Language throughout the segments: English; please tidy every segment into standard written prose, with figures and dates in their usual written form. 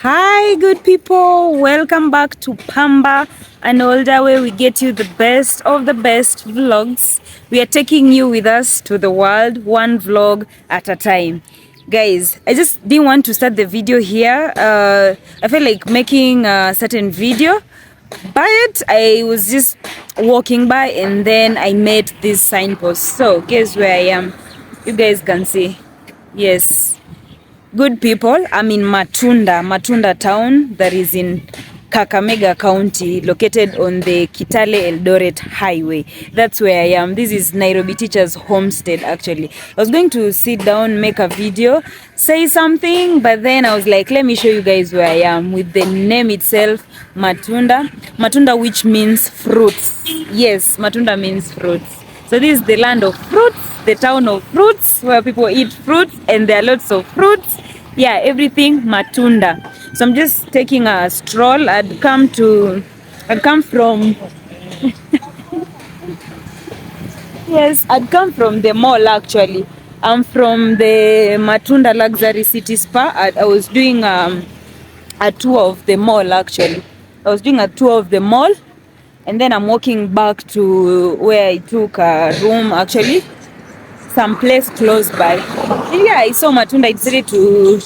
Hi good people, welcome back to Pamba Arnolda, where we get you the best of the best vlogs. We are taking you with us to the world, one vlog at a time. Guys, I just didn't want to start the video here. I felt like making a certain video, but I was just walking by and then I met this signpost. So guess where I am? You guys can see. Yes. Good people, I'm in Matunda town that is in Kakamega County, located on the Kitale Eldoret Highway. That's where I am. This is Nairobi Teacher's homestead actually. I was going to sit down, make a video, say something, but then I was like, let me show you guys where I am with the name itself, Matunda. Matunda, which means fruits. Yes, Matunda means fruits. So this is the land of fruits, the town of fruits, where people eat fruits and there are lots of fruits. Yeah, everything Matunda. So I'm just taking a stroll. I'd come from yes, I'd come from the mall actually. I'm from the Matunda Luxury City Spa. I was doing a tour of the mall actually. I was doing a tour of the mall. And then I'm walking back to where I took a room, actually, some place close by. And yeah, I saw Matunda. I decided to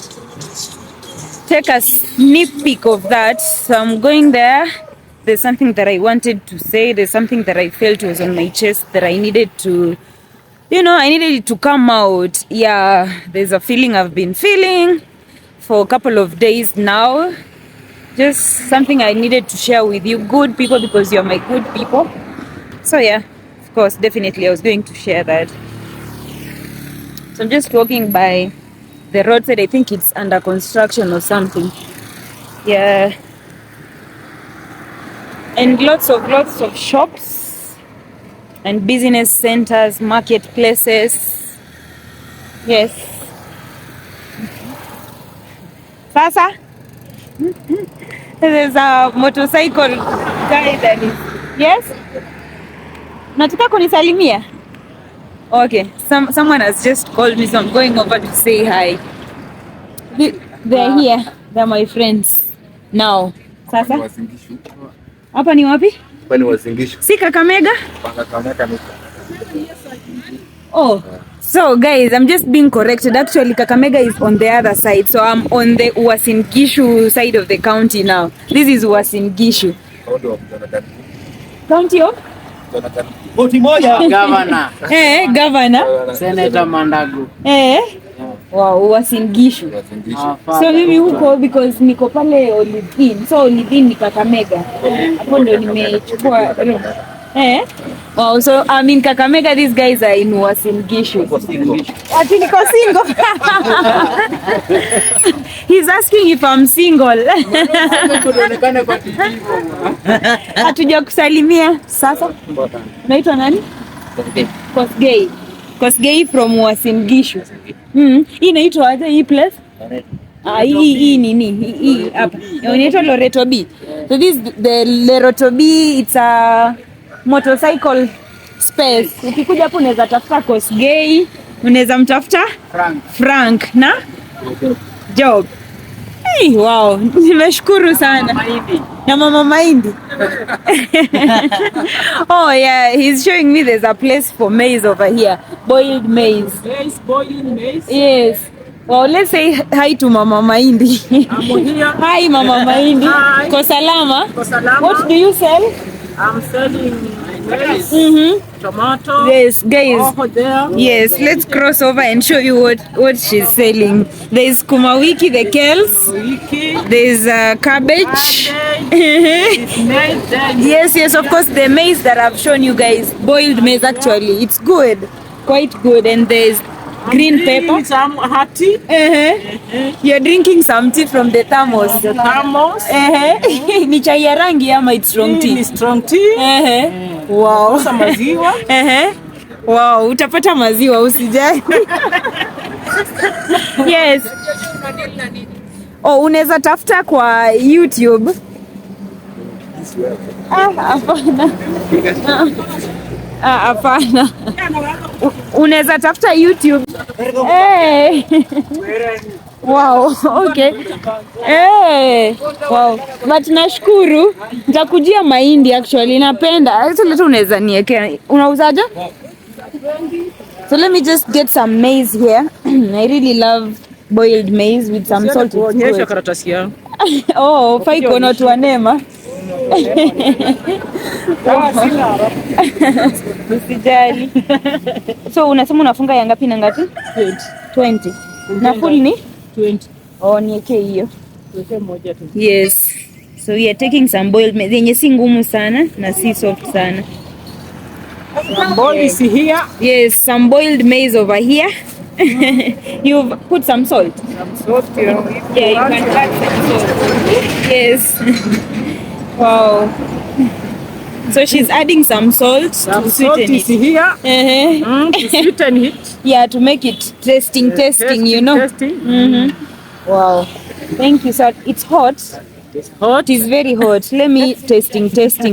take a sneak peek of that. So I'm going there. There's something that I wanted to say. There's something that I felt was on my chest that I needed to, I needed it to come out. Yeah, there's a feeling I've been feeling for a couple of days now. Just something I needed to share with you good people, because you're my good people. So yeah, of course, definitely I was going to share that. So I'm just walking by the roadside. I think it's under construction or something. Yeah. And lots of shops and business centers, marketplaces. Yes. Sasa? There's a motorcycle guy that is. Yes? Nataka kunisalimia? Okay. Someone has just called me, so I'm going over to say hi. They're here. They're my friends. Now. Sasa? Hapa ni wapi? Hapa ni Wazingishu. Si Kakamega? Kakamega ni. Oh. So guys, I'm just being corrected. Actually, Kakamega is on the other side. So I'm on the Uasin Gishu side of the county now. This is Uasin Gishu. County of? Governor. Governor. Senator Mandago. Wow, Uasin Gishu. So mimi huko because niko pale Olive Inn. So Olive Inn ni Kakamega. Hapo ndo nimechukua room. Wow, so I'm in Kakamega. These guys are in Uasin Gishu. Ati niko single. He's asking if I'm single. Hatuja kusalimia. Sasa? Naitwa nani? Kosgei. Kosgei from Uasin Gishu. Hii inaitwa aje hii place? Hii nini? Hii hapa. Inaitwa Loreto B. So this the Loreto B, it's a motorcycle space. Ukikuja hapo unaweza tafuta Kosgei, unaweza mtafuta Frank na Job. Hey, wow, nimeshukuru sana. Na mama Mahindi. Oh yeah, he's showing me there's a place for maize over here. Boiled maize. Yes, boiled maize. Yes. Well, let's say hi to Mama Mahindi. I'm here. Hi Mama Mahindi. Hi. Ko salama? Ko salama. What do you sell? I'm selling maize, tomato. Yes, guys. Over there. Yes, let's cross over and show you what she's selling. There's kumawiki, the kales. Wiki. There's cabbage. Yes, of course, the maize that I've shown you guys. Boiled maize, actually. It's good. Quite good. And there's green pepper. Some hot tea. You're drinking some tea from the thermos. The thermos. Ni chai ya rangi ama it's strong tea? Ni strong tea. Wow. Usa maziwa. Wow, utapata maziwa usijali. Yes. Oh, unaweza tafuta kwa YouTube. Hapana. Hapana. Unaweza tafuta YouTube. Wow, okay. Hey, wow. But nashukuru, nitakujia mahindi actually, napenda. Actually tu unaweza niwekea. Unauzaje? So let me just get some maize here. I really love boiled maize with some salt. It's Kuonyesha good. karatasi yangu. Oh, faiko not wanema. Usijali. So unasema unafunga ya ngapi na ngapi? 20. Na full ni 20. Oh, niweke hiyo. Weke moja tu. Yes. So we are taking some boiled maize. Yenye si ngumu sana na si soft sana. Mboli si here. Yes, some boiled maize over here. You've put some salt. Salt, Yeah, you can add some salt. Yes. Wow. So she's adding some salt Some to salt sweeten is it. here. To Sweeten it. Yeah, to make it tasting, you know. Tasting. Wow. Thank you, sir. It's hot. It's hot. It is very hot. Let me tasting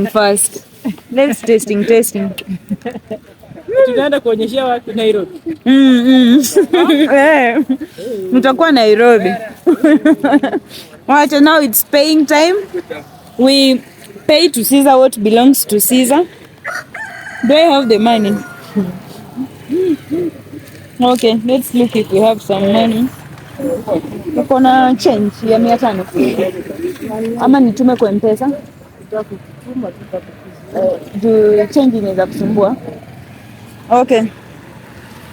first. Let's tasting. Tunaenda kuonyeshia watu Nairobi. Mtakuwa Nairobi. Right, now it's paying time. We pay to Caesar what belongs to Caesar. Do I have the money? Okay, let's look if we have some money. Uko na change ya 500 ama nitume kwa M-PESA? Do change inaweza kusumbua. Okay.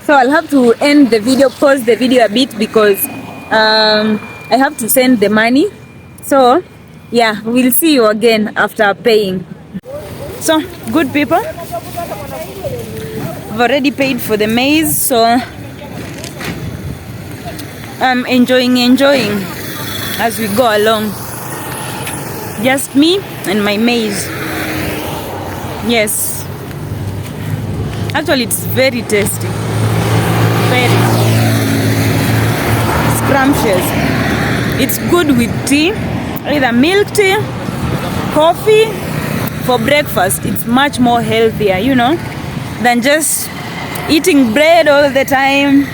So I'll have to end the video, pause the video a bit because I have to send the money. So yeah, we'll see you again after paying. So good people, I've already paid for the maize, so I'm enjoying as we go along. Just me and my maize. Yes, actually it's very tasty, very scrumptious. It's good with tea, either milk tea, coffee. For breakfast it's much more healthier, you know, than just eating bread all the time,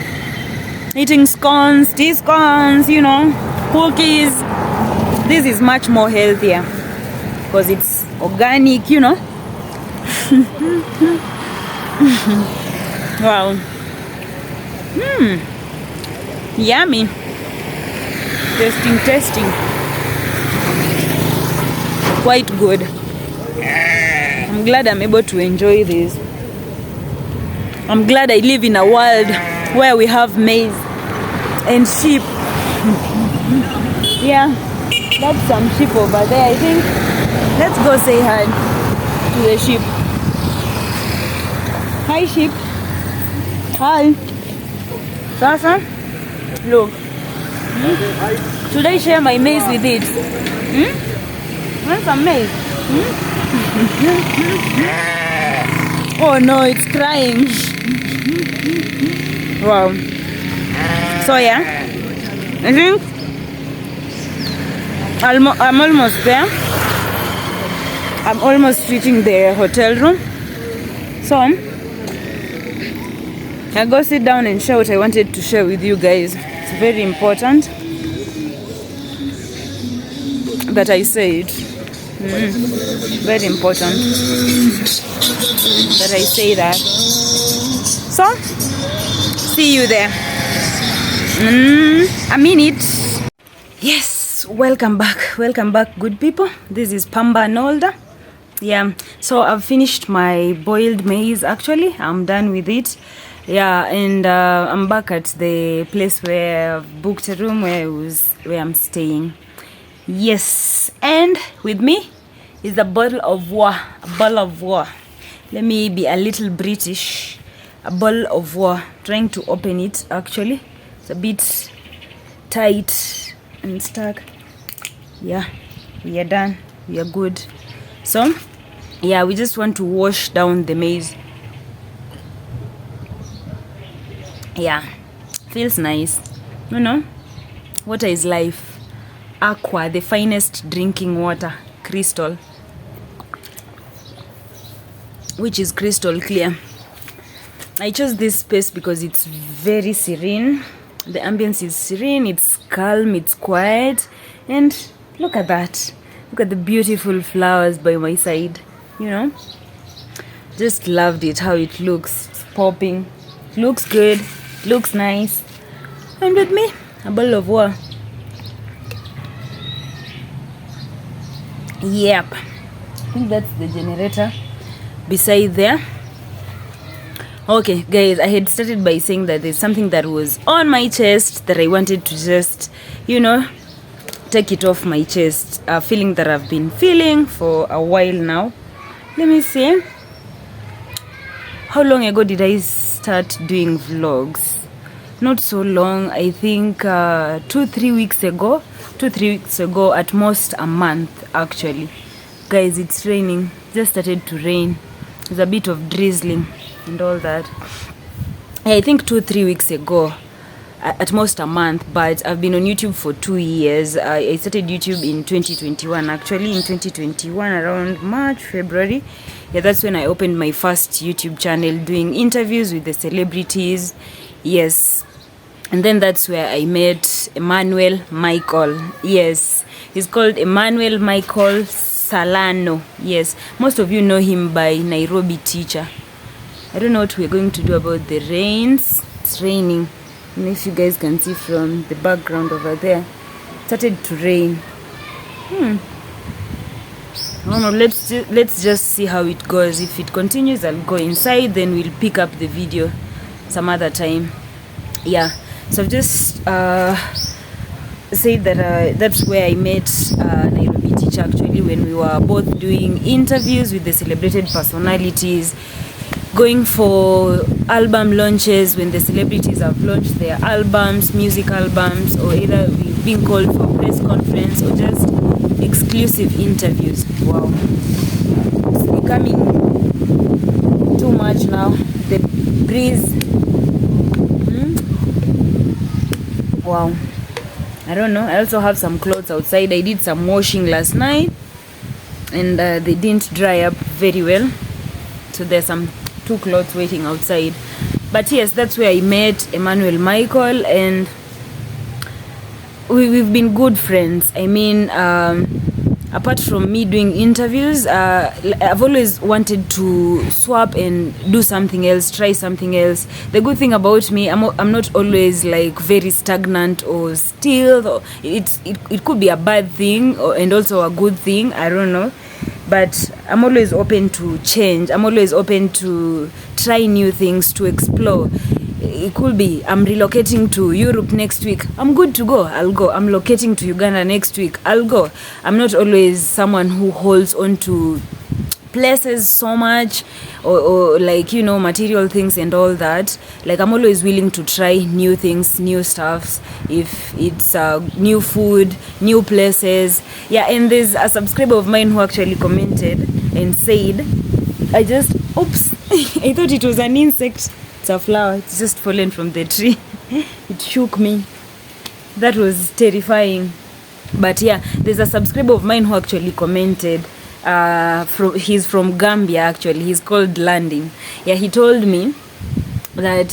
eating scones, tea scones, you know, cookies. This is much more healthier because it's organic, you know. Wow. Yummy. Tasting. Quite good. I'm glad I'm able to enjoy this. I'm glad I live in a world where we have maize and sheep. Yeah, that's some sheep over there, I think. Let's go say hi to the sheep. Hi, sheep. Hi. Sasa, look. Should I share my maize with it? Want some maize? Oh no, it's crying. Wow. So yeah, I think I'm almost there. I'm almost reaching the hotel room. So I'll go sit down and share what I wanted to share with you guys. It's very important that I say it. Very important that I say that. So, see you there. A minute. Yes, welcome back, good people. This is Pamba Arnolda. Yeah, so I've finished my boiled maize. Actually, I'm done with it. Yeah, and I'm back at the place where I've booked a room where I'm staying. Yes, and with me is a bottle of water. Let me be a little British. A bottle of water. Trying to open it. Actually, it's a bit tight and stuck. Yeah, we are done. We are good. So yeah, we just want to wash down the maize. Yeah, feels nice. You know, water is life. Aqua, the finest drinking water, crystal, which is crystal clear. I chose this space because it's very serene. The ambience is serene, it's calm, it's quiet, and look at that. Look at the beautiful flowers by my side, you know. Just loved it, how it looks. It's popping. Looks good, looks nice. And with me, a bottle of water. Yep. I think that's the generator beside there. Okay, guys, I had started by saying that there's something that was on my chest that I wanted to just, you know, take it off my chest. A feeling that I've been feeling for a while now. Let me see. How long ago did I start doing vlogs? Not so long. I think 2-3 weeks ago. 2-3 weeks ago, at most a month actually. Guys, it's raining. Just started to rain. There's a bit of drizzling and all that. Yeah, I think 2-3 weeks ago, at most a month, but I've been on YouTube for 2 years. I started YouTube in 2021, actually in 2021 around March, February. Yeah, that's when I opened my first YouTube channel, doing interviews with the celebrities. Yes. And then that's where I met Emmanuel Michael. Yes, he's called Emmanuel Michael Salano. Yes, most of you know him by Nairobi Teacher. I don't know what we're going to do about the rains. It's raining. And if you guys can see from the background over there, it started to rain. Oh no, let's just see how it goes. If it continues, I'll go inside, then we'll pick up the video some other time. Yeah, so I've just said that that's where I met Nairobi Teacher, actually, when we were both doing interviews with the celebrated personalities, going for album launches when the celebrities have launched their albums, music albums, or either we've been called for press conference or just exclusive interviews. Wow, it's becoming too much now. The breeze. Wow, I don't know. I also have some clothes outside. I did some washing last night and they didn't dry up very well, so there's some 2 clothes waiting outside. But yes, that's where I met Emmanuel Michael, and we've been good friends. I mean, apart from me doing interviews, I've always wanted to swap and do something else, try something else. The good thing about me, I'm not always like very stagnant or still. Or it could be a bad thing and also a good thing, I don't know. But I'm always open to change. I'm always open to try new things, to explore. It could be I'm relocating to Europe next week. I'm good to go. I'll go. I'm locating to Uganda next week. I'll go. I'm not always someone who holds on to places so much or like, you know, material things and all that. Like, I'm always willing to try new things, new stuffs, if it's new food, new places. Yeah, and there's a subscriber of mine who actually commented and said, oops, I thought it was an insect. It's a flower. It's just fallen from the tree. It shook me. That was terrifying. But yeah, there's a subscriber of mine who actually commented. He's from Gambia, actually. He's called Landing. Yeah, he told me that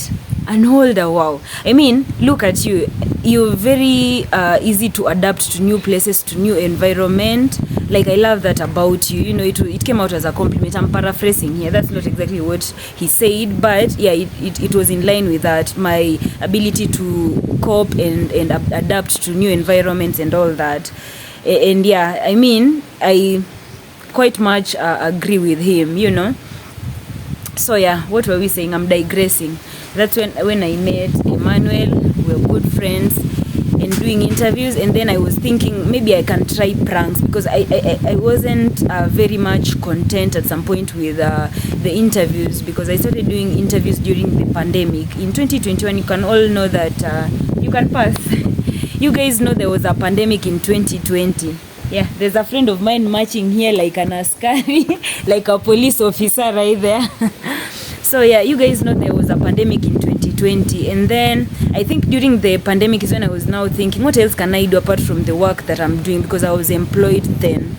Arnolda, wow. I mean, look at you. You're very easy to adapt to new places, to new environment. Like, I love that about you. You know, it came out as a compliment. I'm paraphrasing here. That's not exactly what he said, but yeah, it was in line with that. My ability to cope and adapt to new environments and all that. And yeah, I mean, I quite much agree with him, you know. So yeah, what were we saying? I'm digressing. That's when I met Emmanuel. We were good friends and doing interviews, and then I was thinking maybe I can try pranks, because I wasn't very much content at some point with the interviews, because I started doing interviews during the pandemic in 2021. You can all know that you can pass. You guys know there was a pandemic in 2020. Yeah, there's a friend of mine marching here like an askari, like a police officer right there. So yeah, you guys know there was a pandemic in 2020, and then I think during the pandemic is when I was now thinking, what else can I do apart from the work that I'm doing, because I was employed then.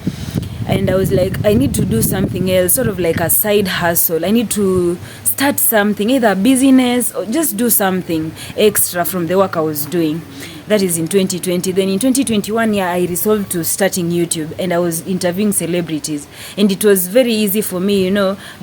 and I was like, I need to do something else, sort of like a side hustle. I need to start something, either a business or just do something extra from the work I was doing. That is in 2020. Then in 2021, yeah, I resolved to starting YouTube, and I was interviewing celebrities, and it was very easy for me,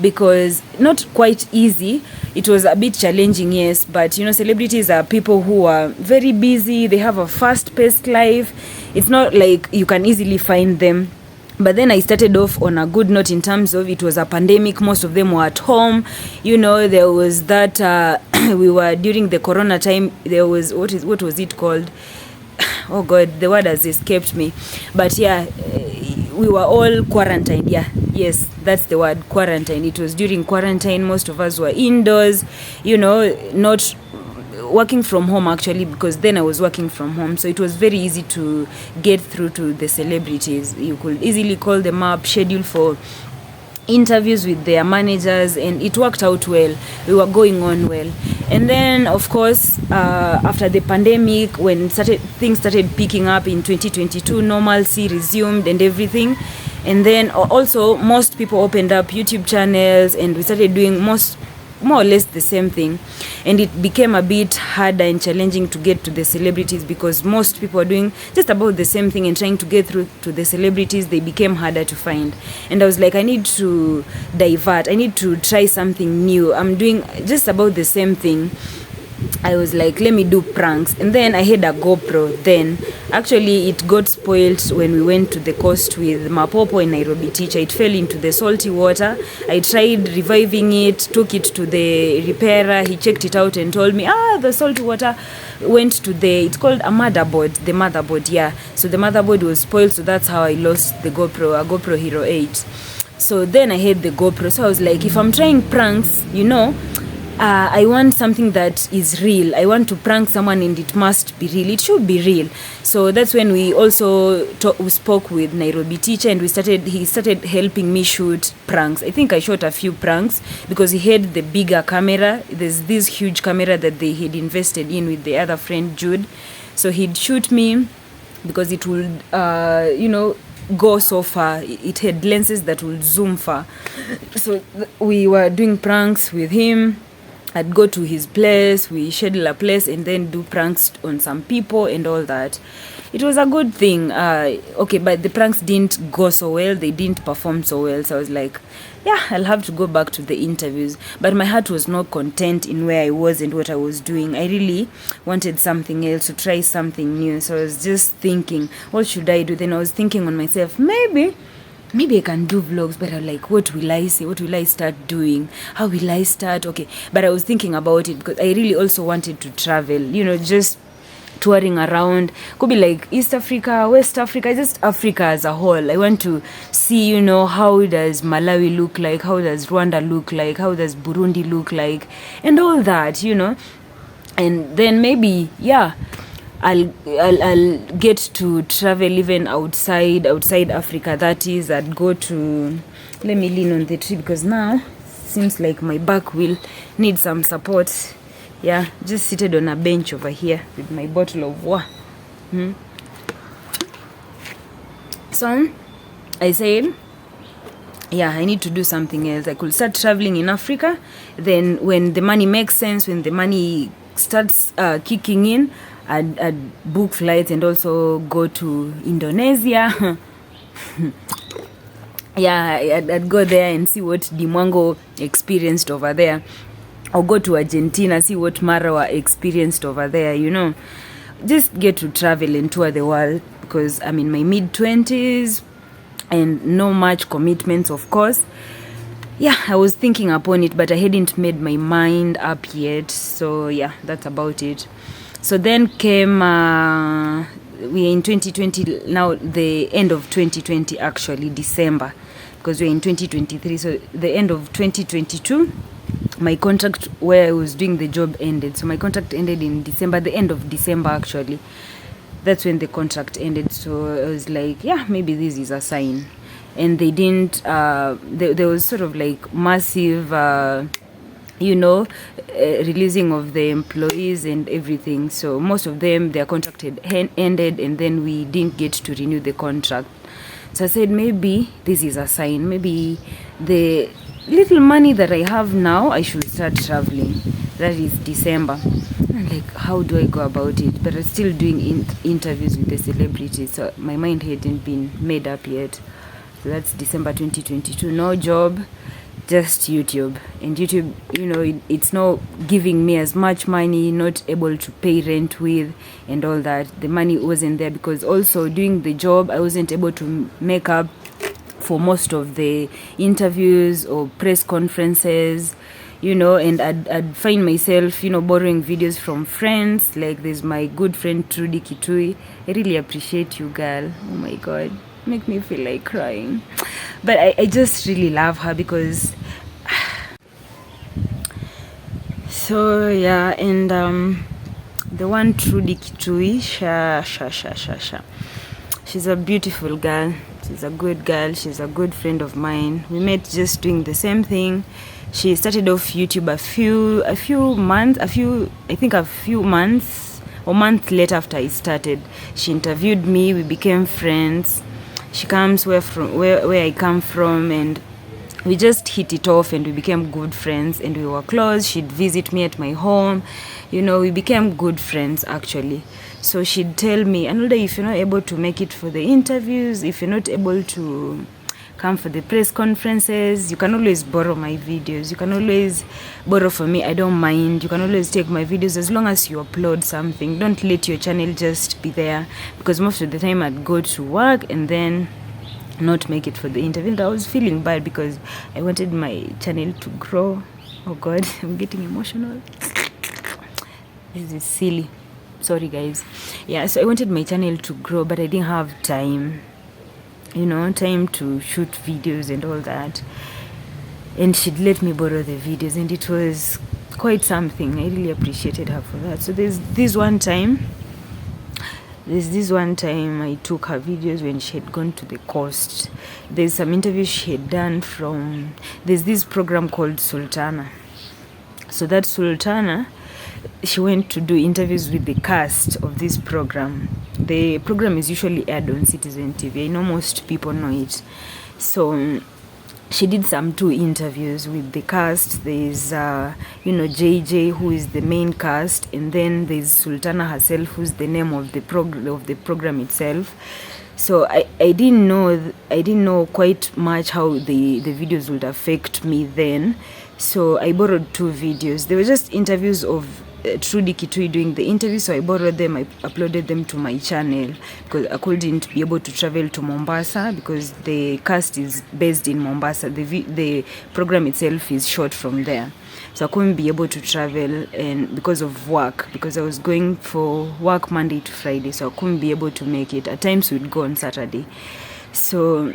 because not quite easy. It was a bit challenging, yes, but celebrities are people who are very busy. They have a fast-paced life. It's not like you can easily find them. But then I started off on a good note in terms of it was a pandemic. Most of them were at home. There was that, we were during the corona time, there was, what was it called? Oh God, the word has escaped me. But yeah, we were all quarantined. Yeah, yes, that's the word, quarantine. It was during quarantine. Most of us were indoors, not working from home actually, because then I was working from home, so it was very easy to get through to the celebrities. You could easily call them up, schedule for interviews with their managers, and it worked out well. We were going on well. And then of course, after the pandemic, when things started picking up in 2022, normalcy resumed and everything. And then also most people opened up YouTube channels, and we started doing more or less the same thing, and it became a bit harder and challenging to get to the celebrities, because most people are doing just about the same thing, and trying to get through to the celebrities, they became harder to find. And I was like, I need to divert, I need to try something new. I'm doing just about the same thing. I was like, let me do pranks. And then I had a GoPro. Then actually it got spoiled when we went to the coast with Mapopo and Nairobi teacher. It fell into the salty water. I tried reviving it, took it to the repairer. He checked it out and told me, the salty water went to it's called a motherboard, the motherboard, yeah. So the motherboard was spoiled, so that's how I lost the GoPro, a GoPro Hero 8. So then I had the GoPro. So I was like, if I'm trying pranks, I want something that is real. I want to prank someone, and it must be real. It should be real. So that's when we also we spoke with Nairobi teacher, and he started helping me shoot pranks. I think I shot a few pranks because he had the bigger camera. There's this huge camera that they had invested in with the other friend Jude. So he'd shoot me because it would, go so far. It had lenses that would zoom far. So we were doing pranks with him. I'd go to his place, we schedule a place, and then do pranks on some people and all that. It was a good thing. But the pranks didn't go so well. They didn't perform so well. So I was like, I'll have to go back to the interviews. But my heart was not content in where I was and what I was doing. I really wanted something else, to try something new. So I was just thinking, what should I do? Then I was thinking on myself, maybe I can do vlogs, but I'm like, what will I say? What will I start doing? How will I start? Okay. But I was thinking about it because I really also wanted to travel, just touring around. Could be like East Africa, West Africa, just Africa as a whole. I want to see, how does Malawi look like? How does Rwanda look like? How does Burundi look like? And all that, And then maybe, I'll get to travel even outside Africa. That is, I'd go to, let me lean on the tree because now seems like my back will need some support. Yeah, just seated on a bench over here with my bottle of water. So I said, I need to do something else. I could start traveling in Africa. Then when the money makes sense, when the money starts kicking in, I'd book flights and also go to Indonesia. I'd go there and see what Dimwango experienced over there. Or go to Argentina, see what Marawa experienced over there, Just get to travel and tour the world because I'm in my mid-20s and no much commitments, of course. I was thinking upon it, but I hadn't made my mind up yet. So, that's about it. So then came, we're in 2020, now the end of 2020 actually, December, because we're in 2023. So the end of 2022, my contract where I was doing the job ended. So my contract ended in December, the end of December actually. That's when the contract ended. So I was like, maybe this is a sign. And they didn't, there was sort of like massive, releasing of the employees and everything. So most of them, their contract had ended, and then we didn't get to renew the contract. So I said, maybe this is a sign. Maybe the little money that I have now, I should start traveling. That is December. I'm like, how do I go about it? But I'm still doing interviews with the celebrities, so my mind hadn't been made up yet. So that's December 2022. No job, just YouTube. And YouTube, it's not giving me as much money, not able to pay rent with and all that. The money wasn't there because also doing the job, I wasn't able to make up for most of the interviews or press conferences, and I'd find myself, borrowing videos from friends. Like there's my good friend Trudy Kitui. I really appreciate you, girl. Oh my God. Make me feel like crying. But I just really love her because so yeah, and the one Trudy Kitui, Sha. She's a beautiful girl. She's a good girl. She's a good friend of mine. We met just doing the same thing. She started off YouTube a few months or month later after I started. She interviewed me. We became friends. She comes where I come from, and we just hit it off, and we became good friends, and we were close. She'd visit me at my home. We became good friends actually. So she'd tell me, Arnolda, if you're not able to make it for the interviews, if you're not able to come for the press conferences, you can always borrow my videos. You can always borrow from me. I don't mind. You can always take my videos as long as you upload something. Don't let your channel just be there, because most of the time I'd go to work and then not make it for the interview. And I was feeling bad because I wanted my channel to grow. Oh God, I'm getting emotional. This is silly. Sorry guys. Yeah, so I wanted my channel to grow, but I didn't have time. Time to shoot videos and all that. And she'd let me borrow the videos, and it was quite something. I really appreciated her for that. So there's this one time I took her videos when she had gone to the coast. There's some interviews she had done there's this program called Sultana. So that Sultana, she went to do interviews with the cast of this program. The program is usually aired on Citizen TV. I know most people know it. So she did some 2 interviews with the cast. There's JJ, who is the main cast, and then there's Sultana herself, who's the name of the program itself. So I didn't know quite much how the videos would affect me then. So I borrowed 2 videos. They were just interviews of Trudy Kitui doing the interview, so I borrowed them. I uploaded them to my channel because I couldn't be able to travel to Mombasa because the cast is based in Mombasa. The program itself is shot from there, so I couldn't be able to travel, and because of work, because I was going for work Monday to Friday, so I couldn't be able to make it. At times we'd go on Saturday. So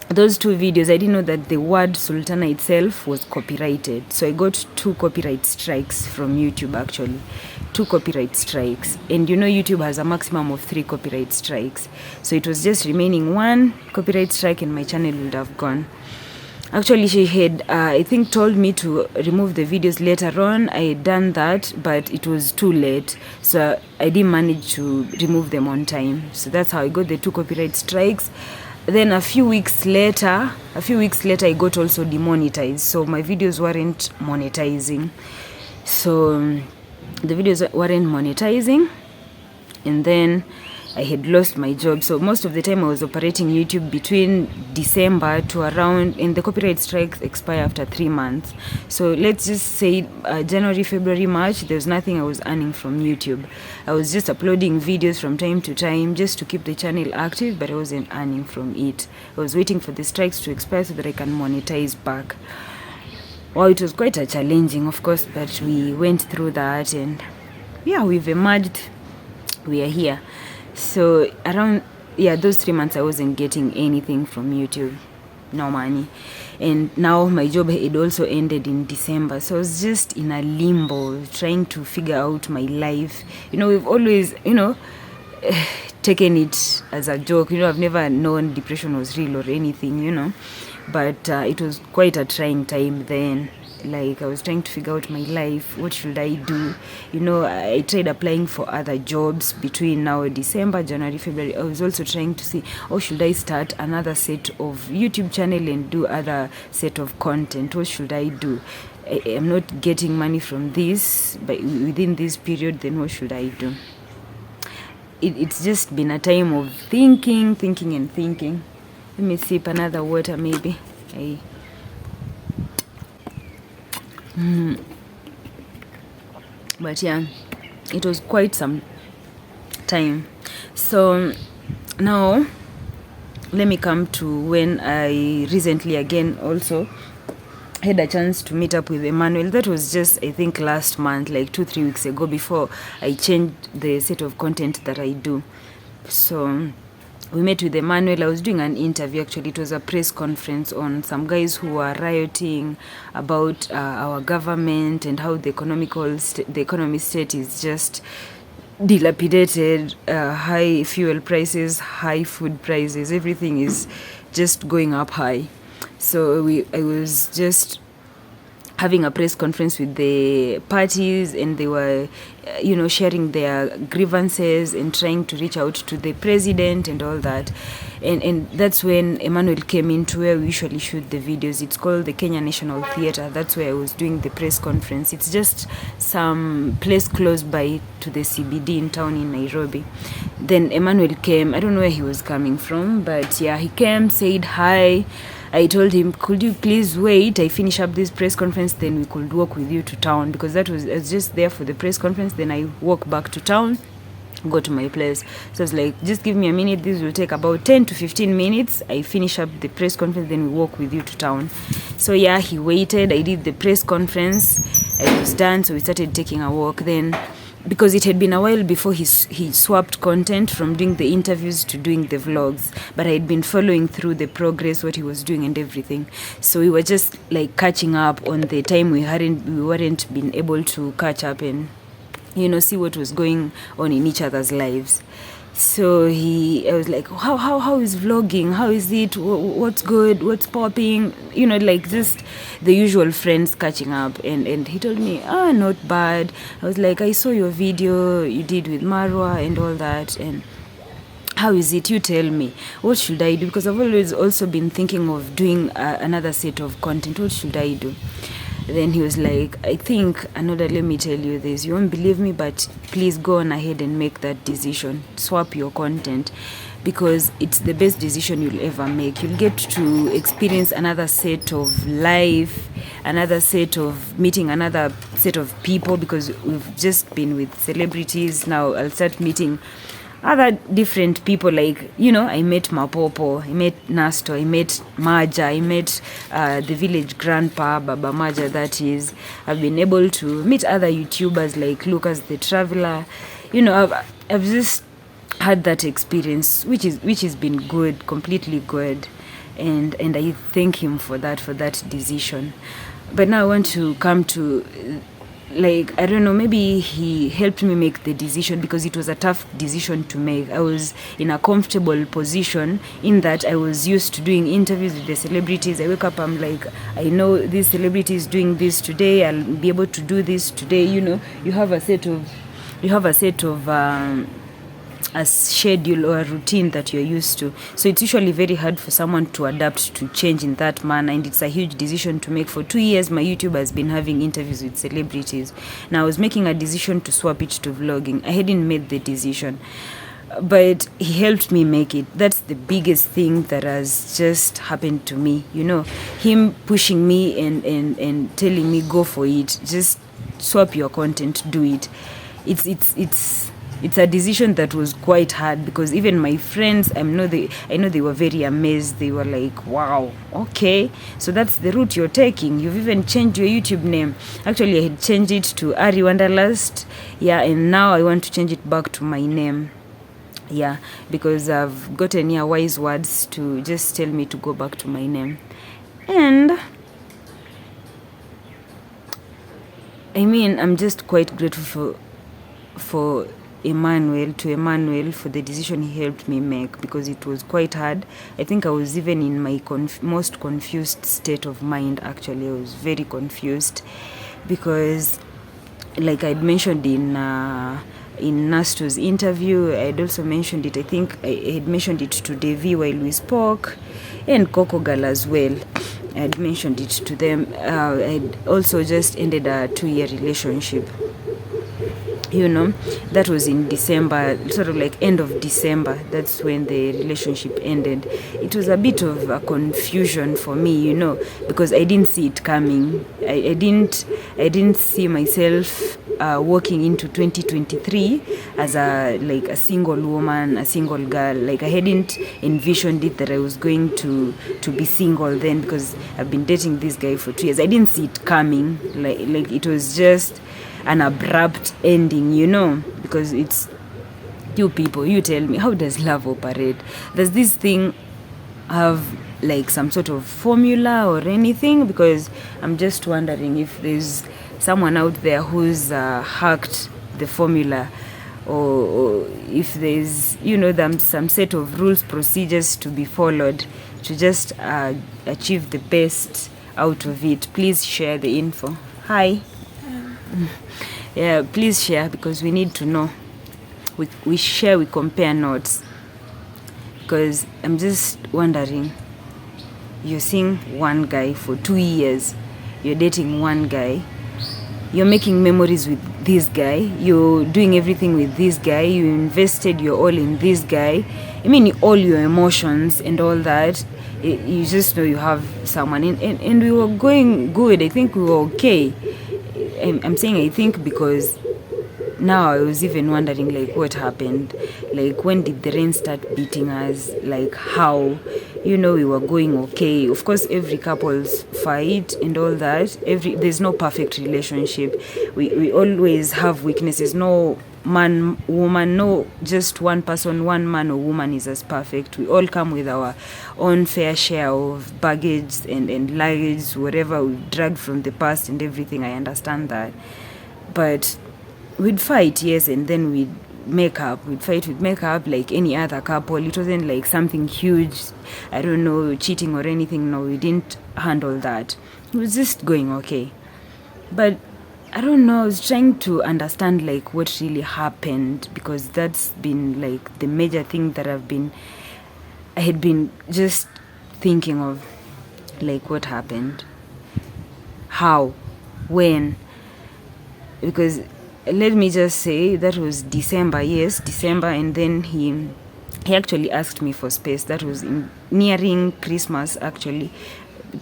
those 2 videos, I didn't know that the word Sultana itself was copyrighted. So I got 2 copyright strikes from YouTube actually. 2 copyright strikes. And YouTube has a maximum of 3 copyright strikes. So it was just remaining 1 copyright strike and my channel would have gone. Actually, she had, I think, told me to remove the videos later on. I had done that, but it was too late. So I didn't manage to remove them on time. So that's how I got the 2 copyright strikes. Then a few weeks later I got also demonetized, so my videos weren't monetizing. So the videos weren't monetizing, and then I had lost my job. So most of the time I was operating YouTube between December to around, and the copyright strikes expire after 3 months. So let's just say January, February, March, there's nothing I was earning from YouTube. I was just uploading videos from time to time just to keep the channel active, but I wasn't earning from it. I was waiting for the strikes to expire so that I can monetize back. Well, it was quite a challenging, of course, but we went through that, and yeah, we've emerged. We are here. So around those 3 months I wasn't getting anything from YouTube, no money. And now my job had also ended in December, so I was just in a limbo trying to figure out my life. We've always taken it as a joke. I've never known depression was real or anything, but it was quite a trying time then. Like I was trying to figure out my life. What should I do? You know, I tried applying for other jobs between now December, January, February. I was also trying to see, oh, should I start another set of YouTube channel and do other set of content? What should I do? I'm not getting money from this, but within this period, then what should I do? It's just been a time of thinking. Let me sip another water maybe. But yeah, it was quite some time. So now let me come to when I recently again also had a chance to meet up with Emmanuel. That was just, I think, last month, like 2-3 weeks ago, before I changed the set of content that I do. So we met with Emmanuel. I was doing an interview, actually. It was a press conference on some guys who were rioting about our government and how the economy state is just dilapidated, high fuel prices, high food prices, everything is just going up high. So I was just having a press conference with the parties, and they were sharing their grievances and trying to reach out to the president and all that. And that's when Emmanuel came into where we usually shoot the videos. It's called the Kenya National Theatre. That's where I was doing the press conference. It's just some place close by to the CBD in town in Nairobi. Then Emmanuel came. I don't know where he was coming from, but yeah, he came, said hi. I told him, could you please wait, I finish up this press conference, then we could walk with you to town, because I was just there for the press conference. Then I walk back to town, go to my place. So I was like, just give me a minute, this will take about 10 to 15 minutes. I finish up the press conference, then we walk with you to town. So yeah, he waited. I did the press conference, I was done, so we started taking a walk. Then, because it had been a while before he swapped content from doing the interviews to doing the vlogs, but I had been following through the progress, what he was doing and everything. So we were just like catching up on the time we weren't been able to catch up and see what was going on in each other's lives. So I was like, how is vlogging? How is it? What's good? What's popping? Like just the usual friends catching up. And he told me, not bad. I was like, I saw your video you did with Marwa and all that. And how is it? You tell me. What should I do? Because I've always also been thinking of doing another set of content. What should I do? Then he was like, I think, Arnolda, let me tell you this. You won't believe me, but please go on ahead and make that decision. Swap your content, because it's the best decision you'll ever make. You'll get to experience another set of life, another set of meeting another set of people, because we've just been with celebrities. Now I'll start meeting other different people, like I met Mapopo, I met Nasto, I met Maja, I met the village grandpa, Baba Maja, that is. I've been able to meet other YouTubers like Lucas the Traveler. I've just had that experience, which has been good, completely good, and I thank him for that decision. But now I want to come to, like, I don't know, maybe he helped me make the decision, because it was a tough decision to make. I was in a comfortable position in that I was used to doing interviews with the celebrities. I wake up, I'm like, I know this celebrity is doing this today, I'll be able to do this today. You have a set of a schedule or a routine that you're used to. So it's usually very hard for someone to adapt to change in that manner, and it's a huge decision to make. For 2 years, my YouTube has been having interviews with celebrities. Now I was making a decision to swap it to vlogging. I hadn't made the decision, but he helped me make it. That's the biggest thing that has just happened to me. Him pushing me and telling me, go for it, just swap your content, do it. It's a decision that was quite hard, because even my friends, I know they were very amazed. They were like, wow, okay, so that's the route you're taking. You've even changed your YouTube name. Actually, I had changed it to Ari Wanderlust. Yeah, and now I want to change it back to my name. Yeah, because I've gotten wise words to just tell me to go back to my name. And I mean, I'm just quite grateful for Emmanuel for the decision he helped me make, because it was quite hard. I think I was even in my most confused state of mind. Actually, I was very confused because, like I'd mentioned in Nasto's interview, I'd also mentioned it. I think I had mentioned it to Devi while we spoke, and Coco Girl as well. I'd mentioned it to them. I'd also just ended a 2-year relationship. That was in December, sort of like end of December. That's when the relationship ended. It was a bit of a confusion for me, because I didn't see it coming. I didn't see myself walking into 2023 as a single woman, a single girl. Like, I hadn't envisioned it that I was going to be single then, because I've been dating this guy for 2 years. I didn't see it coming. Like it was just an abrupt ending, because it's two people. You tell me, how does love operate? Does this thing have like some sort of formula or anything? Because I'm just wondering if there's someone out there who's hacked the formula, or if there's some set of rules, procedures to be followed to just achieve the best out of it. Please share the info. Hi. Yeah, please share, because we need to know. We share, we compare notes, because I'm just wondering, you're seeing one guy for 2 years, you're dating one guy, you're making memories with this guy, you're doing everything with this guy, you invested your all in this guy. I mean, all your emotions and all that. You just know you have someone, and we were going good. I think we were okay. I'm saying I think because now I was even wondering, like, what happened? Like, when did the rain start beating us? Like, how? We were going okay. Of course, every couples fight and all that. There's no perfect relationship. We always have weaknesses. No man, woman, no just one person, one man or woman is as perfect. We all come with our own fair share of baggage and luggage, whatever we've dragged from the past and everything. I understand that. But we'd fight, yes, and then we'd make up. We'd fight with makeup like any other couple. It wasn't like something huge, I don't know, cheating or anything. No, we didn't handle that. It was just going okay. But I don't know, I was trying to understand like what really happened, because that's been like the major thing that I had been just thinking of, like, what happened, how, when, because let me just say that was December, and then he actually asked me for space. That was nearing Christmas, actually.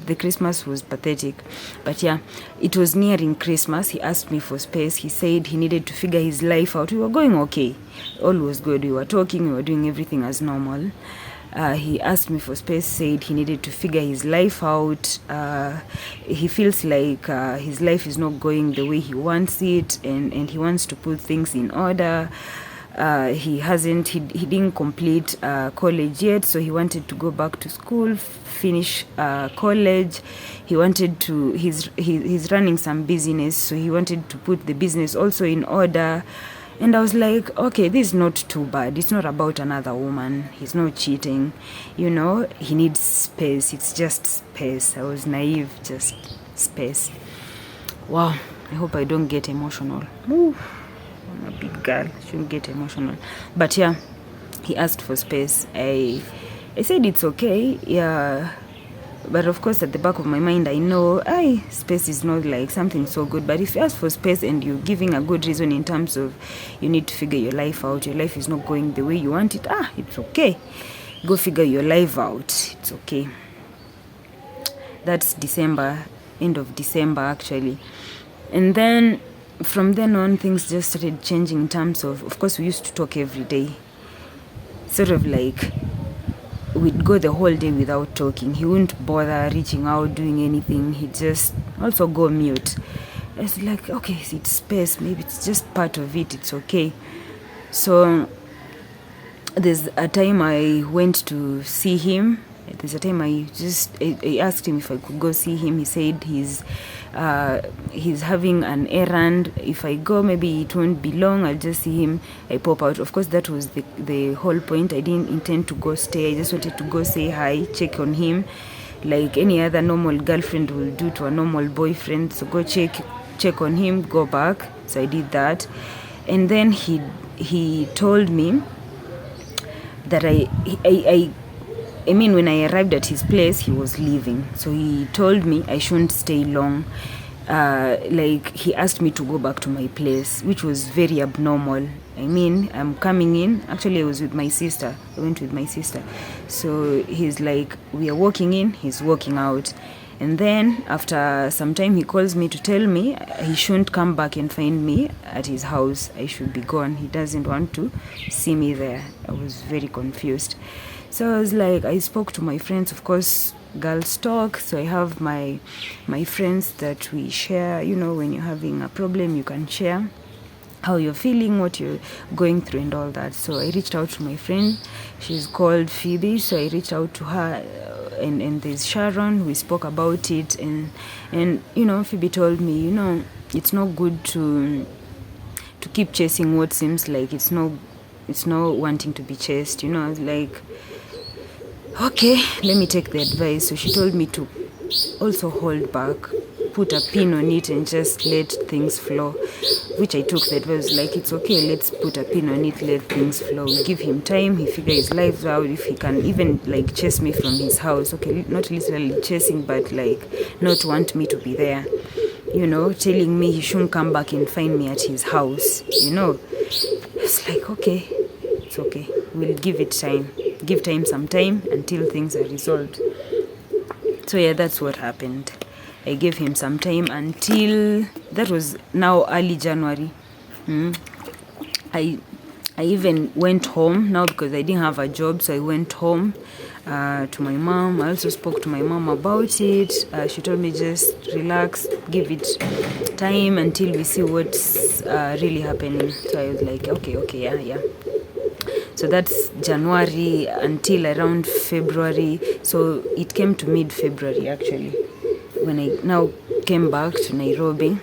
The Christmas was pathetic, but yeah, it was nearing Christmas. He asked me for space. He said he needed to figure his life out. We were going okay, all was good. We were talking, we were doing everything as normal. He asked me for space, said he needed to figure his life out. He feels like his life is not going the way he wants it, and he wants to put things in order. He didn't complete college yet, so he wanted to go back to school, finish college. He wanted to, he's running some business, so he wanted to put the business also in order. And I was like, okay, this is not too bad. It's not about another woman. He's not cheating. He needs space. It's just space. I was naive, just space. Wow, I hope I don't get emotional. Ooh, I'm a big girl. I shouldn't get emotional. But yeah, he asked for space. I said it's okay. Yeah. But of course, at the back of my mind, I know, space is not like something so good. But if you ask for space and you're giving a good reason in terms of you need to figure your life out, your life is not going the way you want it, it's okay. Go figure your life out. It's okay. That's December, end of December, actually. And then from then on, things just started changing in terms of course, we used to talk every day. Sort of like, we'd go the whole day without talking. He wouldn't bother reaching out, doing anything. He'd just also go mute. I was like, okay, it's space. Maybe it's just part of it. It's okay. So there's a time I went to see him. There's a time I asked him if I could go see him. He said he's he's having an errand. If I go, maybe it won't be long. I'll just see him. I pop out. Of course, that was the whole point. I didn't intend to go stay. I just wanted to go say hi, check on him, like any other normal girlfriend will do to a normal boyfriend. So go check on him, go back. So I did that, and then he told me that I mean, when I arrived at his place, he was leaving. So he told me I shouldn't stay long. Like, he asked me to go back to my place, which was very abnormal. I mean, I'm coming in. Actually, I was with my sister. I went with my sister. So he's like, we are walking in, he's walking out. And then after some time, he calls me to tell me he shouldn't come back and find me at his house. I should be gone. He doesn't want to see me there. I was very confused. So I was like, I spoke to my friends. Of course, girls talk. So I have my friends that we share. You know, when you're having a problem, you can share how you're feeling, what you're going through, and all that. So I reached out to my friend. She's called Phoebe. So I reached out to her. And there's Sharon. We spoke about it, and you know, Phoebe told me, you know, it's not good to keep chasing what seems like it's not wanting to be chased. You know, like, okay, let me take the advice. So she told me to also hold back, put a pin on it, and just let things flow, which I took the advice, like, it's okay, let's put a pin on it, let things flow. We give him time, he figure his life out. If he can even like chase me from his house, okay, not literally chasing, but like not want me to be there, you know, telling me he shouldn't come back and find me at his house, you know. It's like, okay, it's okay, we'll give it time, give time some time until things are resolved. So yeah, that's what happened. I gave him some time until, that was now early January. I even went home now because I didn't have a job, so I went home to my mom. I also spoke to my mom about it. She told me just relax, give it time until we see what's really happening. So I was like, okay, yeah. So that's January until around February. So it came to mid-February actually, when I now came back to Nairobi.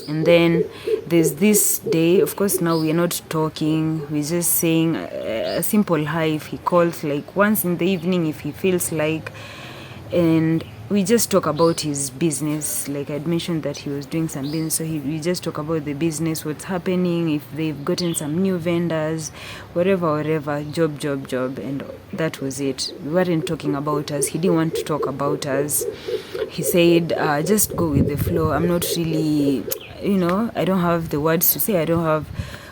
And then there's this day, of course now we are not talking, we're just saying a simple hi if he calls, like once in the evening if he feels like, and we just talk about his business. Like I'd mentioned that he was doing some business, so we just talk about the business, what's happening, if they've gotten some new vendors, whatever, job, and that was it. We weren't talking about us. He didn't want to talk about us. He said, just go with the flow. I'm not really, you know, I don't have the words to say, I don't have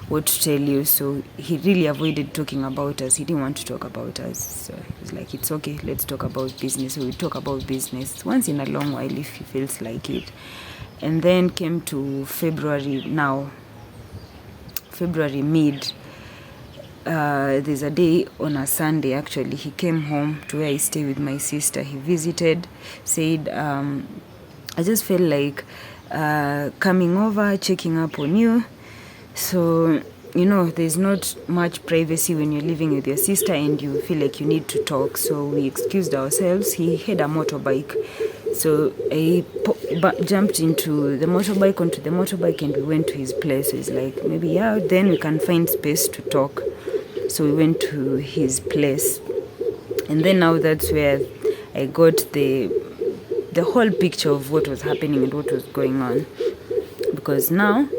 what to tell you. So he really avoided talking about us. He didn't want to talk about us. So he's like, it's okay, let's talk about business. So we talk about business once in a long while if he feels like it. And then came to February mid. There's a day on a Sunday actually, he came home to where I stay with my sister. He visited, said, I just felt like coming over, checking up on you. So, you know, there's not much privacy when you're living with your sister and you feel like you need to talk. So we excused ourselves. He had a motorbike. So I jumped onto the motorbike and we went to his place. So he's like, maybe, yeah, then we can find space to talk. So we went to his place. And then now that's where I got the whole picture of what was happening and what was going on. Because now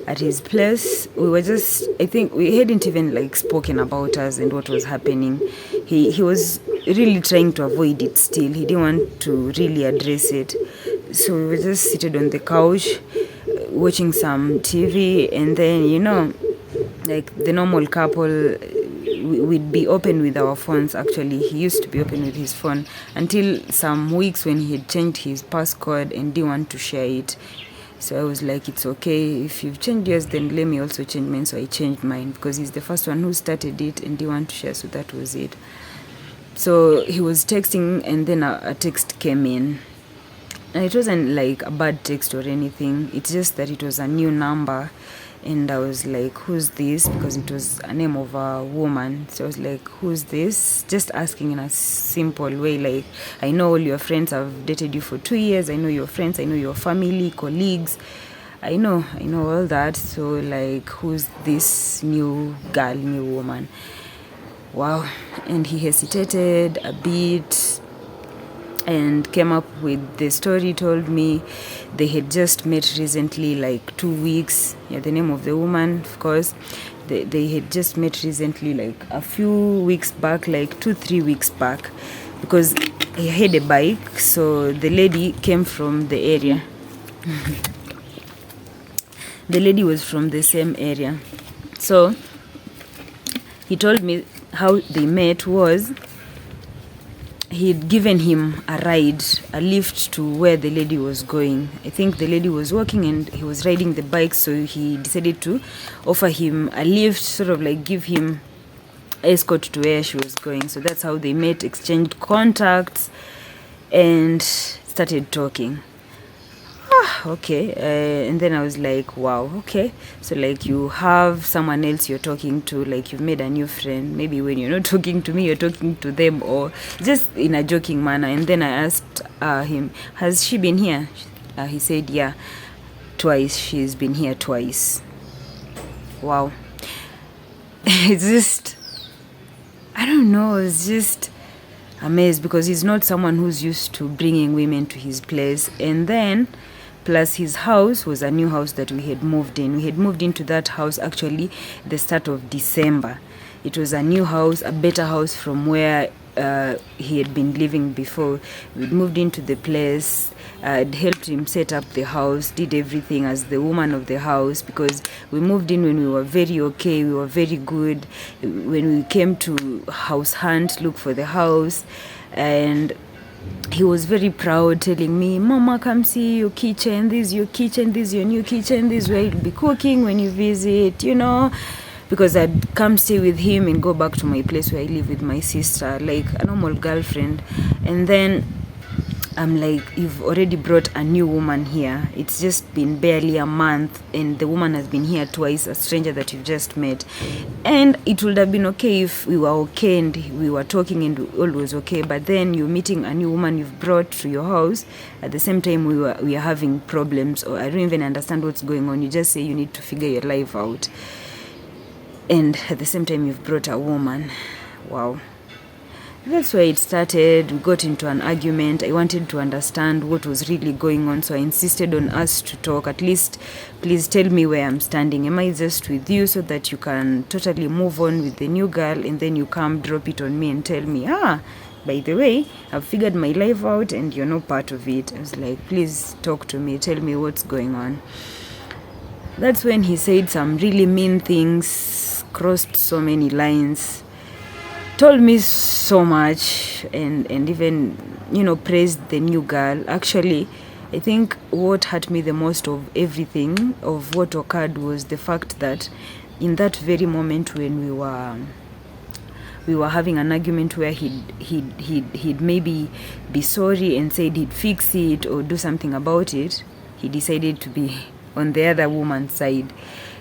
at his place, we were just, I think we hadn't even like spoken about us and what was happening. He was really trying to avoid it still. He didn't want to really address it. So we were just seated on the couch, watching some TV, and then, you know, like the normal couple, we'd be open with our phones. Actually, he used to be open with his phone until some weeks when he had changed his passcode and didn't want to share it. So I was like, it's okay, if you've changed yours, then let me also change mine. So I changed mine because he's the first one who started it and didn't want to share. So that was it. So he was texting and then a text came in. And it wasn't like a bad text or anything. It's just that it was a new number. And I was like, who's this? Because it was a name of a woman. So I was like, who's this? Just asking in a simple way, like, I know all your friends. I've dated you for 2 years. I know your friends. I know your family, colleagues. I know all that. So like, who's this new girl, new woman? Wow. And he hesitated a bit and came up with the story. Told me they had just met recently, like 2 weeks. Yeah, the name of the woman, of course. They had just met recently, like a few weeks back, like 2-3 weeks back, because he had a bike. So the lady came from the area. The lady was from the same area. So he told me how they met was he'd given him a ride, a lift to where the lady was going. I think the lady was walking and he was riding the bike, so he decided to offer him a lift, sort of like give him escort to where she was going. So that's how they met, exchanged contacts, and started talking. Okay. And then I was like, wow, okay. So like, you have someone else you're talking to, like you've made a new friend. Maybe when you're not talking to me, you're talking to them, or just in a joking manner. And then I asked him, has she been here? He said, yeah, twice. She's been here twice. Wow. It's just, I don't know, it's just amazed, because he's not someone who's used to bringing women to his place. And then plus his house was a new house that we had moved in. We had moved into that house actually the start of December. It was a new house, a better house from where he had been living before. We'd moved into the place. I'd helped him set up the house, did everything as the woman of the house, because we moved in when we were very okay, we were very good. When we came to house hunt, look for the house, and he was very proud, telling me, Mama, come see your kitchen, this is your kitchen, this is your new kitchen, this is where you'll be cooking when you visit, because I'd come stay with him and go back to my place where I live with my sister, like a normal girlfriend. And then I'm like, you've already brought a new woman here. It's just been barely a month, and the woman has been here twice, a stranger that you've just met. And it would have been okay if we were okay and we were talking and all was okay, but then you're meeting a new woman you've brought to your house. At the same time, we are having problems, or I don't even understand what's going on. You just say you need to figure your life out, and at the same time you've brought a woman. Wow. That's where it started. We got into an argument. I wanted to understand what was really going on, so I insisted on us to talk. At least, please tell me where I'm standing. Am I just with you so that you can totally move on with the new girl, and then you come drop it on me and tell me, by the way, I've figured my life out and you're not part of it. I was like, please talk to me. Tell me what's going on. That's when he said some really mean things, crossed so many lines, told me so much, and even praised the new girl. Actually, I think what hurt me the most of everything of what occurred was the fact that in that very moment when we were having an argument where he'd maybe be sorry and said he'd fix it or do something about it, he decided to be on the other woman's side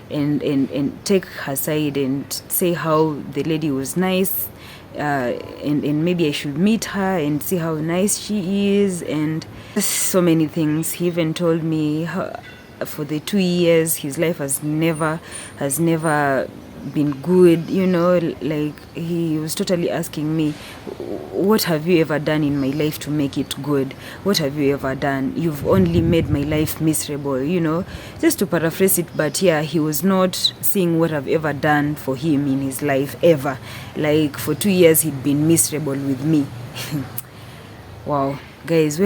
and take her side and say how the lady was nice, and maybe I should meet her and see how nice she is, and so many things. He even told me how, for the 2 years his life has never been good, like he was totally asking me, what have you ever done in my life to make it good? What have you ever done? You've only made my life miserable, just to paraphrase it. But yeah, he was not seeing what I've ever done for him in his life ever. Like for 2 years he'd been miserable with me. Wow, guys,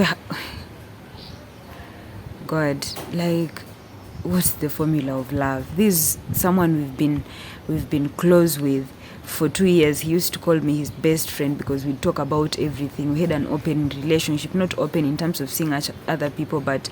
God, like, what's the formula of love? This is someone we've been close with for 2 years. He used to call me his best friend because we'd talk about everything. We had an open relationship, not open in terms of seeing other people, but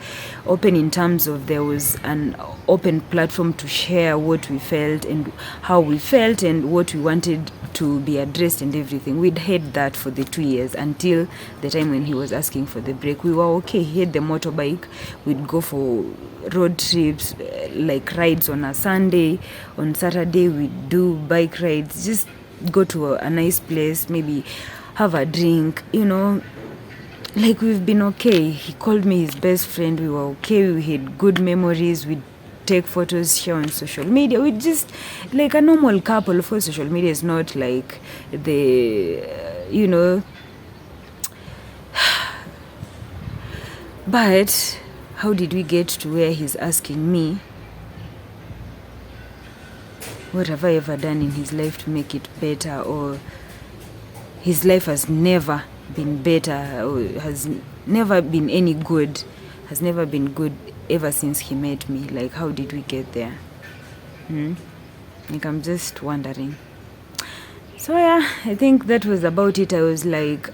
open in terms of there was an open platform to share what we felt and how we felt and what we wanted to be addressed and everything. We'd had that for the 2 years until the time when he was asking for the break. We were okay. He had the motorbike. We'd go for road trips, like rides on a Sunday. On Saturday, we'd do bike rides. Just go to a nice place, maybe have a drink, you know. Like, we've been okay. He called me his best friend. We were okay. We had good memories. We'd take photos, share on social media. We just like a normal couple. Of course, social media is not like the you know, but how did we get to where he's asking me what have I ever done in his life to make it better, or his life has never been better, or has never been any good, has never been good ever since he met me. Like, how did we get there? Like, I'm just wondering. So yeah, I think that was about it. I was like,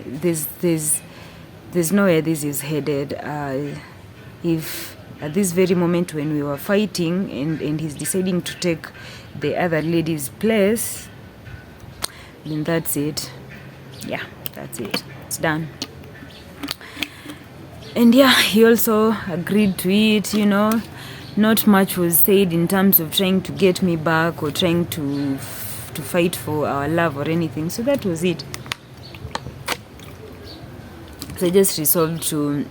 there's nowhere this is headed. If at this very moment when we were fighting and he's deciding to take the other lady's place, then that's it. Yeah, that's it. It's done. And yeah, he also agreed to it, you know. Not much was said in terms of trying to get me back or trying to fight for our love or anything. So that was it. So I just resolved to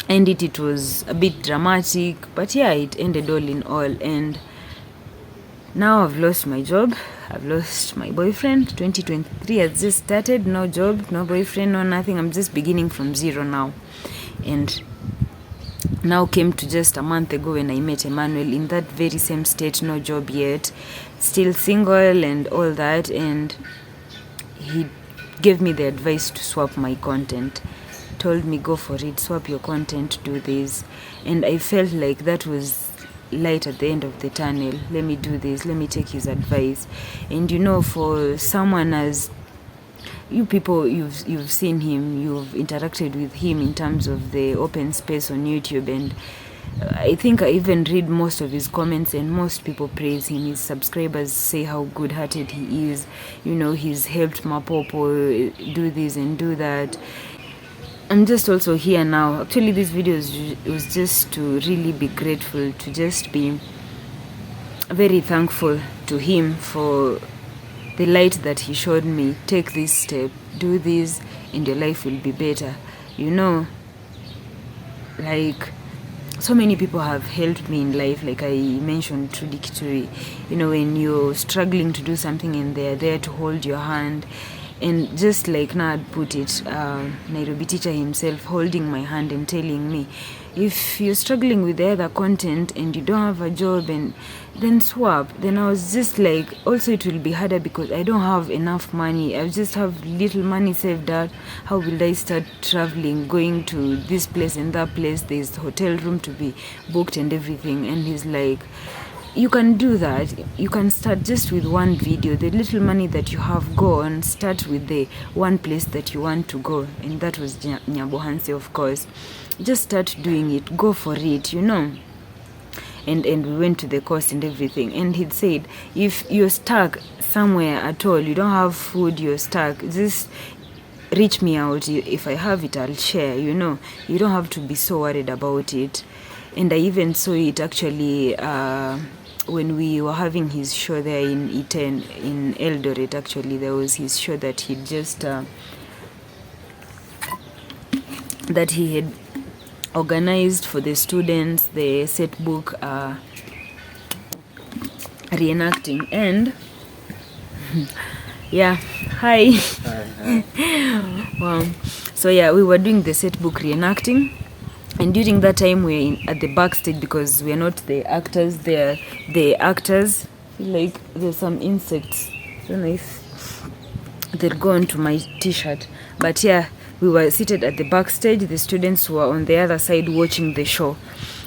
end it. It was a bit dramatic, but yeah, it ended all in all. And now I've lost my job. I've lost my boyfriend. 2023 has just started. No job, no boyfriend, no nothing. I'm just beginning from zero now. And now came to just a month ago when I met Emmanuel in that very same state, no job yet, still single and all that. And he gave me the advice to swap my content, told me go for it, swap your content, do this. And I felt like that was light at the end of the tunnel. Let me do this, let me take his advice. And you know, for someone as you people, you've seen him, you've interacted with him in terms of the open space on YouTube, and I think I even read most of his comments, and most people praise him. His subscribers say how good-hearted he is. You know, he's helped Mapopo do this and do that. I'm just also here now. Actually, this video was just to really be grateful, to just be very thankful to him for the light that he showed me. Take this step, do this, and your life will be better. You know, like, so many people have helped me in life. Like I mentioned, through Dictory, you know, when you're struggling to do something and they're there to hold your hand. And just like Nad put it, Nairobi teacher himself holding my hand and telling me, if you're struggling with the other content and you don't have a job, and then swap. Then I was just like, also it will be harder because I don't have enough money. I just have little money saved up. How will I start traveling, going to this place and that place? There's hotel room to be booked and everything. And he's like, you can do that. You can start just with one video. The little money that you have, go on, start with the one place that you want to go. And that was Nyabohanse, of course. Just start doing it. Go for it, you know. And we went to the course and everything. And he'd said, if you're stuck somewhere at all, you don't have food, you're stuck, just reach me out. If I have it, I'll share, you know. You don't have to be so worried about it. And I even saw it actually when we were having his show there in Iten, in Eldoret. Actually, there was his show that he just that he had organized for the students, the set book reenacting. And yeah, hi. Wow. So yeah, we were doing the set book reenacting. And during that time, we're at the backstage because we're not the actors. They're the actors. I feel like there's some insects. I don't know if they'll go onto my t-shirt. But yeah, we were seated at the backstage. The students were on the other side watching the show.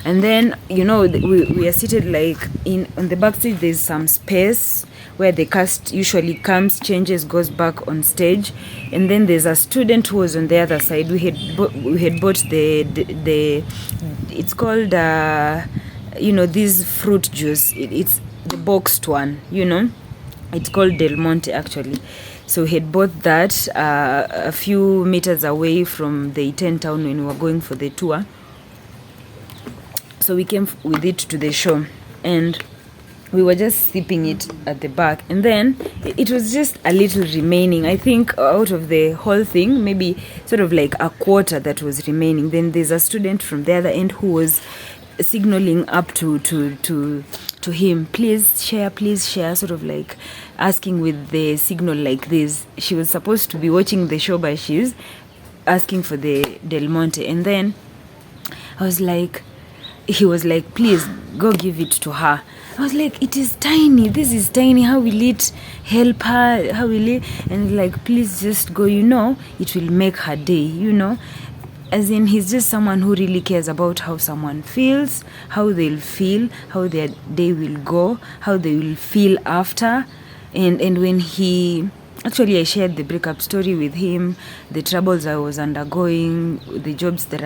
And then, you know, we are seated like on the backstage. There's some space where the cast usually comes, changes, goes back on stage. And then there's a student who was on the other side. We had bought the it's called you know, this fruit juice. It's the boxed one, you know. It's called Del Monte actually. So he had bought that a few meters away from the Iten town when we were going for the tour. So we came with it to the show, and we were just sipping it at the back, and then it was just a little remaining. I think out of the whole thing, maybe sort of like a quarter that was remaining. Then there's a student from the other end who was signaling up to him, please share, sort of like asking with the signal like this. She was supposed to be watching the show, but she's asking for the Del Monte. And then he was like, please go give it to her. I was like, it is tiny, this is tiny, how will it help her, how will it? And like, please just go, it will make her day, as in he's just someone who really cares about how someone feels, how they'll feel, how their day will go, how they will feel after. And when I shared the breakup story with him, the troubles I was undergoing, the job that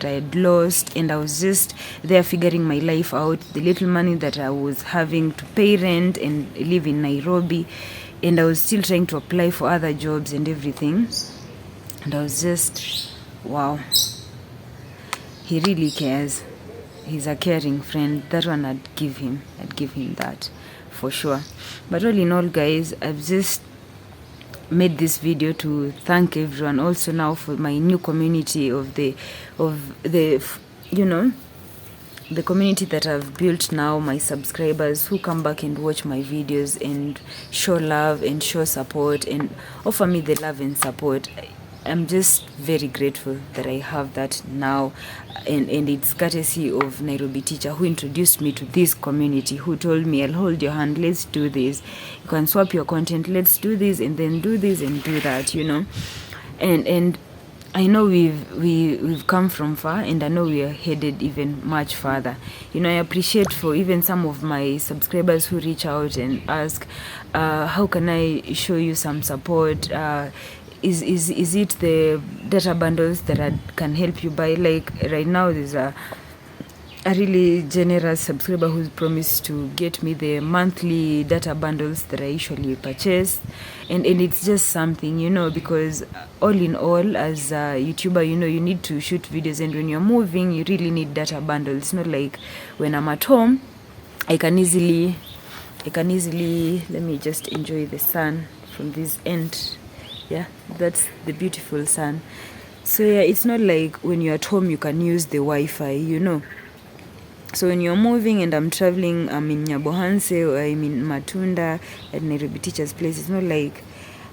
I had lost, and I was just there figuring my life out, the little money that I was having to pay rent and live in Nairobi, and I was still trying to apply for other jobs and everything. And I was just, wow, he really cares. He's a caring friend. That one I'd give him that for sure. But all in all, guys, I've just made this video to thank everyone also now for my new community of the community that I've built now, my subscribers who come back and watch my videos and show love and show support and offer me the love and support. I'm just very grateful that I have that now, and it's courtesy of Nairobi teacher who introduced me to this community, who told me, I'll hold your hand, let's do this, you can swap your content, let's do this and then do this and do that, and I know we've come from far, and I know we are headed even much further. I appreciate for even some of my subscribers who reach out and ask, how can I show you some support? Is it the data bundles that I can help you buy? Like right now there's a really generous subscriber who's promised to get me the monthly data bundles that I usually purchase, and it's just something, because all in all, as a YouTuber, you need to shoot videos, and when you're moving you really need data bundles. It's not like when I'm at home, I can easily let me just enjoy the sun from this end. Yeah, that's the beautiful sun. So yeah, it's not like when you're at home you can use the Wi-Fi, So when you're moving and I'm traveling, I'm in Nyabohanse or I'm in Matunda at Nairobi teacher's place, it's not like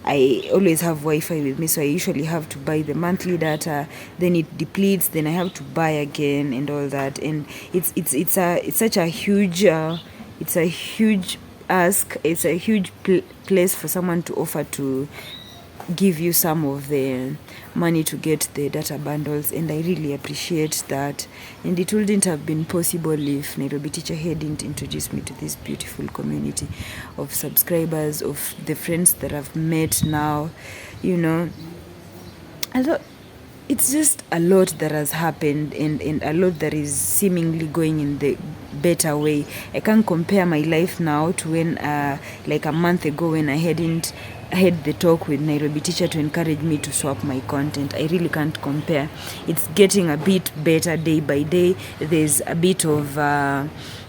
I always have Wi-Fi with me, so I usually have to buy the monthly data, then it depletes, then I have to buy again and all that. And it's such a huge it's a huge ask, it's a huge place for someone to offer to give you some of the money to get the data bundles, and I really appreciate that. And it wouldn't have been possible if Nairobi teacher hadn't introduced me to this beautiful community of subscribers, of the friends that I've met now. I thought it's just a lot that has happened, and a lot that is seemingly going in the better way. I can't compare my life now to when like a month ago when I had the talk with Nairobi teacher to encourage me to swap my content. I really can't compare. It's getting a bit better day by day. There's a bit of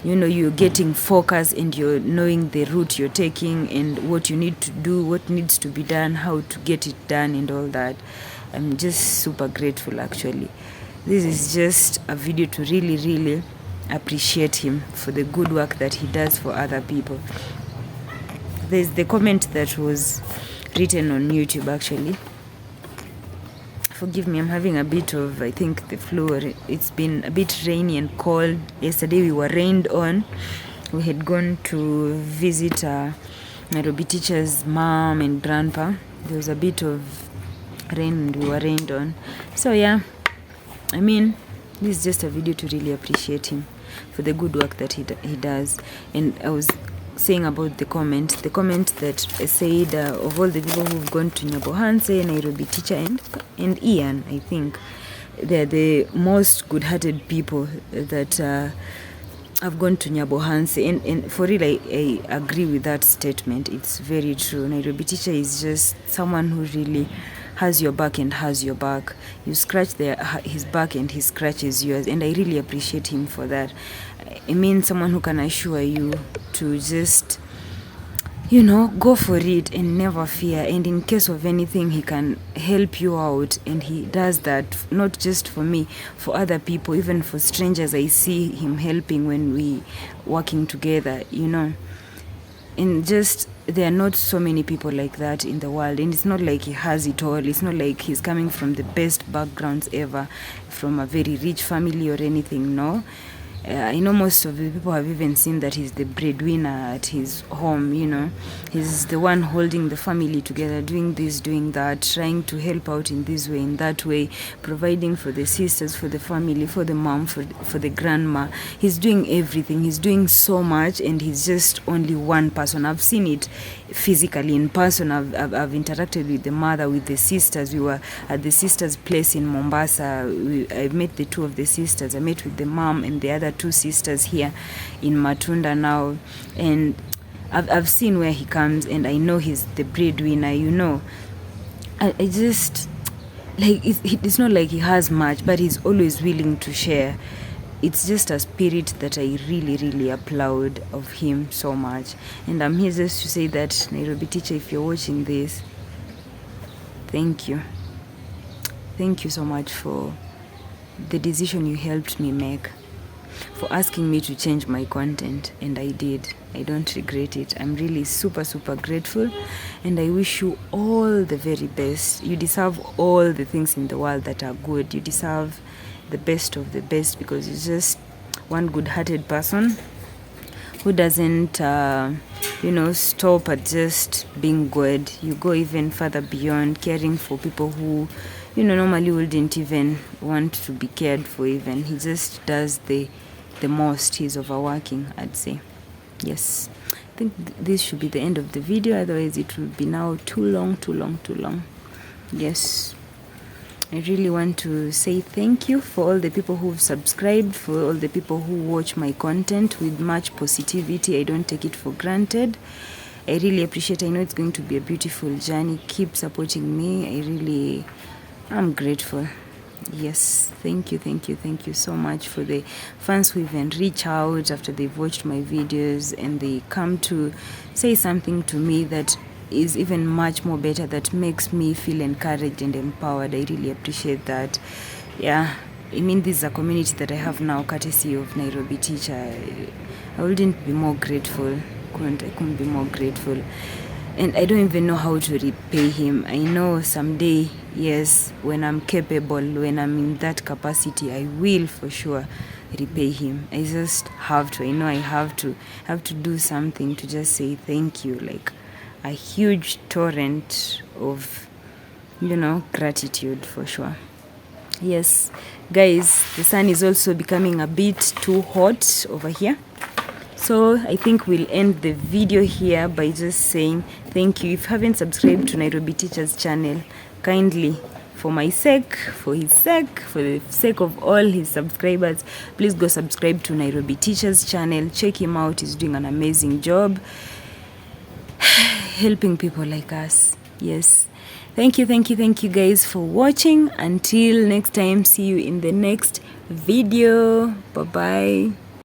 you're getting focus, and you're knowing the route you're taking and what you need to do, what needs to be done, how to get it done and all that. I'm just super grateful actually. This is just a video to really, really appreciate him for the good work that he does for other people. There's the comment that was written on YouTube actually. Forgive me, I'm having a bit of, I think, the flu. It's been a bit rainy and cold. Yesterday we were rained on. We had gone to visit Nairobi teacher's mom and grandpa. There was a bit of rain and we were rained on. So yeah, I mean, this is just a video to really appreciate him for the good work that he does. And I was saying about the comment that said of all the people who've gone to Nyabohanse, Nairobi teacher and Ian, I think they're the most good-hearted people that I've gone to Nyabohanse, and for real, I agree with that statement. It's very true. Nairobi teacher is just someone who really has your back and has your back. You scratch his back and he scratches yours, and I really appreciate him for that. I mean, someone who can assure you to just, you know, go for it and never fear, and in case of anything he can help you out, and he does that not just for me, for other people, even for strangers. I see him helping when we working together, you know. And just, there are not so many people like that in the world, and it's not like he has it all. It's not like he's coming from the best backgrounds ever, from a very rich family or anything. No, I know most of the people have even seen that he's the breadwinner at his home, you know. He's the one holding the family together, doing this, doing that, trying to help out in this way, in that way, providing for the sisters, for the family, for the mom, for the grandma. He's doing everything. He's doing so much, and he's just only one person. I've seen it physically in person. I've interacted with the mother, with the sisters. We were at the sisters' place in Mombasa. I met the two of the sisters. I met with the mom and the other two sisters here in Matunda now, and I've seen where he comes, and I know he's the breadwinner, you know. I just, like, it's not like he has much, but he's always willing to share. It's just a spirit that I really, really applaud of him so much. And I'm here just to say that, Nairobi teacher, if you're watching this, thank you. Thank you so much for the decision you helped me make, for asking me to change my content, and I did. I don't regret it. I'm really super, super grateful, and I wish you all the very best. You deserve all the things in the world that are good. You deserve the best of the best, because you're just one good-hearted person who doesn't, stop at just being good. You go even further beyond, caring for people who, normally wouldn't even want to be cared for even. He just does the most. He's overworking, I'd say. Yes, I think this should be the end of the video, otherwise it will be now too long. Yes, I really want to say thank you for all the people who've subscribed, for all the people who watch my content with much positivity. I don't take it for granted. I really appreciate. I know it's going to be a beautiful journey. Keep supporting me. I'm grateful. Yes, thank you so much for the fans who even reach out after they've watched my videos, and they come to say something to me that is even much more better, that makes me feel encouraged and empowered. I really appreciate that. Yeah, I mean, this is a community that I have now courtesy of Nairobi teacher. I wouldn't be more grateful. I couldn't be more grateful. And I don't even know how to repay him. I know someday, yes, when I'm capable, when I'm in that capacity, I will for sure repay him. I just have to. I know I have to do something to just say thank you, like a huge torrent of, gratitude for sure. Yes, guys, the sun is also becoming a bit too hot over here. So I think we'll end the video here by just saying thank you. If you haven't subscribed to Nairobi Teacher's channel, kindly, for my sake, for his sake, for the sake of all his subscribers, please go subscribe to Nairobi Teacher's channel. Check him out. He's doing an amazing job helping people like us. Yes. Thank you guys for watching. Until next time, see you in the next video. Bye-bye.